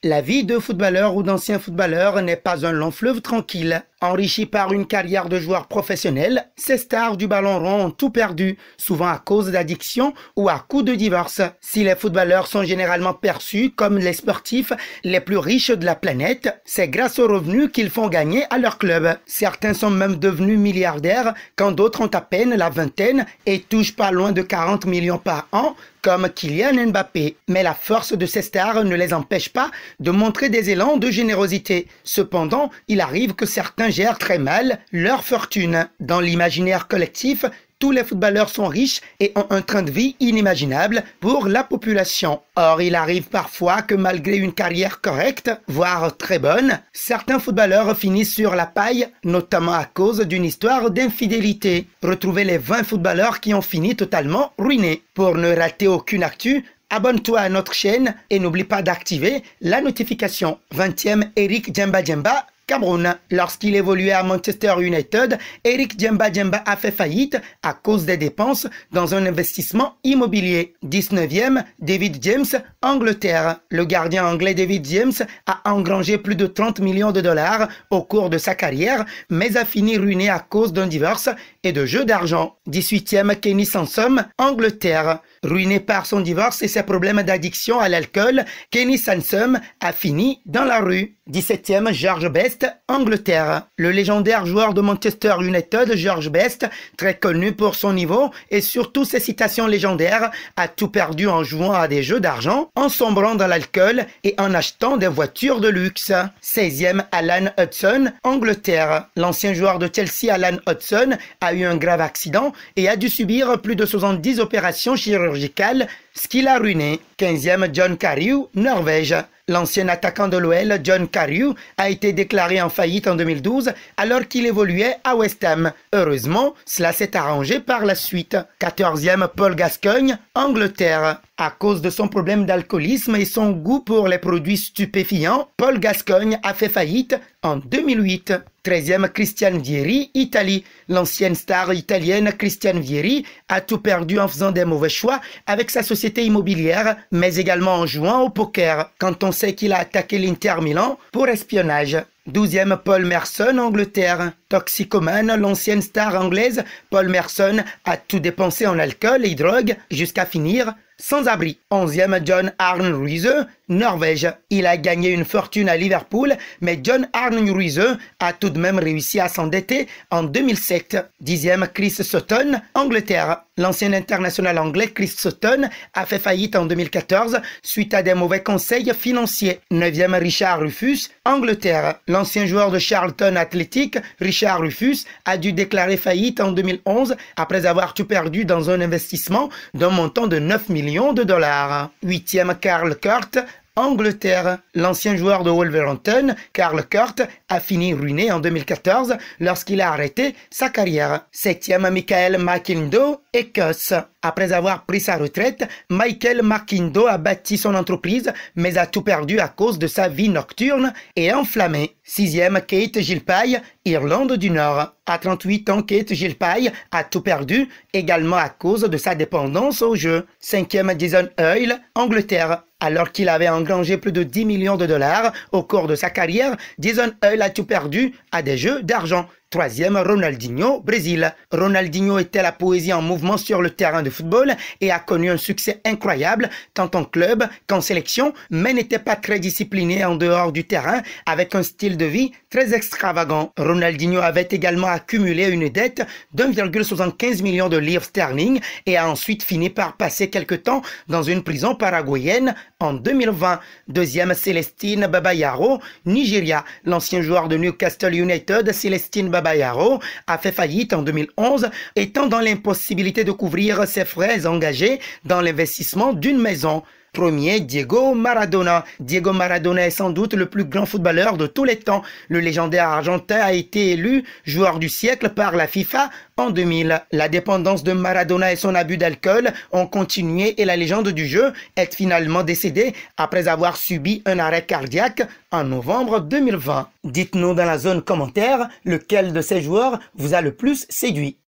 La vie de footballeur ou d'ancien footballeur n'est pas un long fleuve tranquille. Enrichis par une carrière de joueur professionnel, ces stars du ballon rond ont tout perdu, souvent à cause d'addiction ou à coup de divorce. Si les footballeurs sont généralement perçus comme les sportifs les plus riches de la planète, c'est grâce aux revenus qu'ils font gagner à leur club. Certains sont même devenus milliardaires quand d'autres ont à peine la vingtaine et touchent pas loin de 40 millions par an, comme Kylian Mbappé. Mais la force de ces stars ne les empêche pas de montrer des élans de générosité. Cependant, il arrive que certains gèrent très mal leur fortune. Dans l'imaginaire collectif, tous les footballeurs sont riches et ont un train de vie inimaginable pour la population. Or, il arrive parfois que malgré une carrière correcte, voire très bonne, certains footballeurs finissent sur la paille, notamment à cause d'une histoire d'infidélité. Retrouvez les 20 footballeurs qui ont fini totalement ruinés. Pour ne rater aucune actu, abonne-toi à notre chaîne et n'oublie pas d'activer la notification. 20e Eric Djemba Djemba, Cameroun. Lorsqu'il évoluait à Manchester United, Eric Djemba Djemba a fait faillite à cause des dépenses dans un investissement immobilier. 19e, David James, Angleterre. Le gardien anglais David James a engrangé plus de 30 millions de dollars au cours de sa carrière, mais a fini ruiné à cause d'un divorce et de jeux d'argent. 18e, Kenny Sansom, Angleterre. Ruiné par son divorce et ses problèmes d'addiction à l'alcool, Kenny Sansom a fini dans la rue. 17e, George Best, Angleterre. Le légendaire joueur de Manchester United, George Best, très connu pour son niveau et surtout ses citations légendaires, a tout perdu en jouant à des jeux d'argent, en sombrant dans l'alcool et en achetant des voitures de luxe. 16e, Alan Hudson, Angleterre. L'ancien joueur de Chelsea, Alan Hudson, a eu un grave accident et a dû subir plus de 70 opérations chirurgicales, ce qui l'a ruiné. 15e, John Carew, Norvège. L'ancien attaquant de l'OL, John Carew, a été déclaré en faillite en 2012 alors qu'il évoluait à West Ham. Heureusement, cela s'est arrangé par la suite. 14e, Paul Gascoigne, Angleterre. À cause de son problème d'alcoolisme et son goût pour les produits stupéfiants, Paul Gascoigne a fait faillite en 2008. 13e, Christian Vieri, Italie. L'ancienne star italienne Christian Vieri a tout perdu en faisant des mauvais choix avec sa société immobilière, mais également en jouant au poker, quand on sait qu'il a attaqué l'Inter Milan pour espionnage. 12e, Paul Merson, Angleterre. Toxicomane, l'ancienne star anglaise, Paul Merson a tout dépensé en alcool et drogue jusqu'à finir sans abri. 11e, John Arne Riise, Norvège. Il a gagné une fortune à Liverpool, mais John Arne Riise a tout de même réussi à s'endetter en 2007. 10e, Chris Sutton, Angleterre. L'ancien international anglais Chris Sutton a fait faillite en 2014 suite à des mauvais conseils financiers. 9e, Richard Rufus, Angleterre. L'ancien joueur de Charlton Athletic, Richard Rufus, a dû déclarer faillite en 2011 après avoir tout perdu dans un investissement d'un montant de 9 millions de dollars. 8e, Carl Curt, Angleterre. L'ancien joueur de Wolverhampton, Carl Curt, a fini ruiné en 2014 lorsqu'il a arrêté sa carrière. 7e, Michael Makindo, Écosse. Après avoir pris sa retraite, Michael Makindo a bâti son entreprise, mais a tout perdu à cause de sa vie nocturne et enflammée. 6e, Kate Gilpay, Irlande du Nord. À 38 ans, Kate Gilpay a tout perdu, également à cause de sa dépendance au jeu. 5e, Jason Hoyle, Angleterre. Alors qu'il avait engrangé plus de 10 millions de dollars au cours de sa carrière, Jason Hoyle a tout perdu à des jeux d'argent. 3e, Ronaldinho, Brésil. Ronaldinho était la poésie en mouvement sur le terrain de football et a connu un succès incroyable tant en club qu'en sélection, mais n'était pas très discipliné en dehors du terrain avec un style de vie très extravagant. Ronaldinho avait également accumulé une dette d'1,75 million de livres sterling et a ensuite fini par passer quelque temps dans une prison paraguayenne en 2020. 2e, Celestine Babayaro, Nigeria. L'ancien joueur de Newcastle United, Celestine Babayaro, a fait faillite en 2011, étant dans l'impossibilité de couvrir ses frais engagés dans l'investissement d'une maison. Premier, Diego Maradona. Diego Maradona est sans doute le plus grand footballeur de tous les temps. Le légendaire argentin a été élu joueur du siècle par la FIFA en 2000. La dépendance de Maradona et son abus d'alcool ont continué et la légende du jeu est finalement décédée après avoir subi un arrêt cardiaque en novembre 2020. Dites-nous dans la zone commentaire lequel de ces joueurs vous a le plus séduit.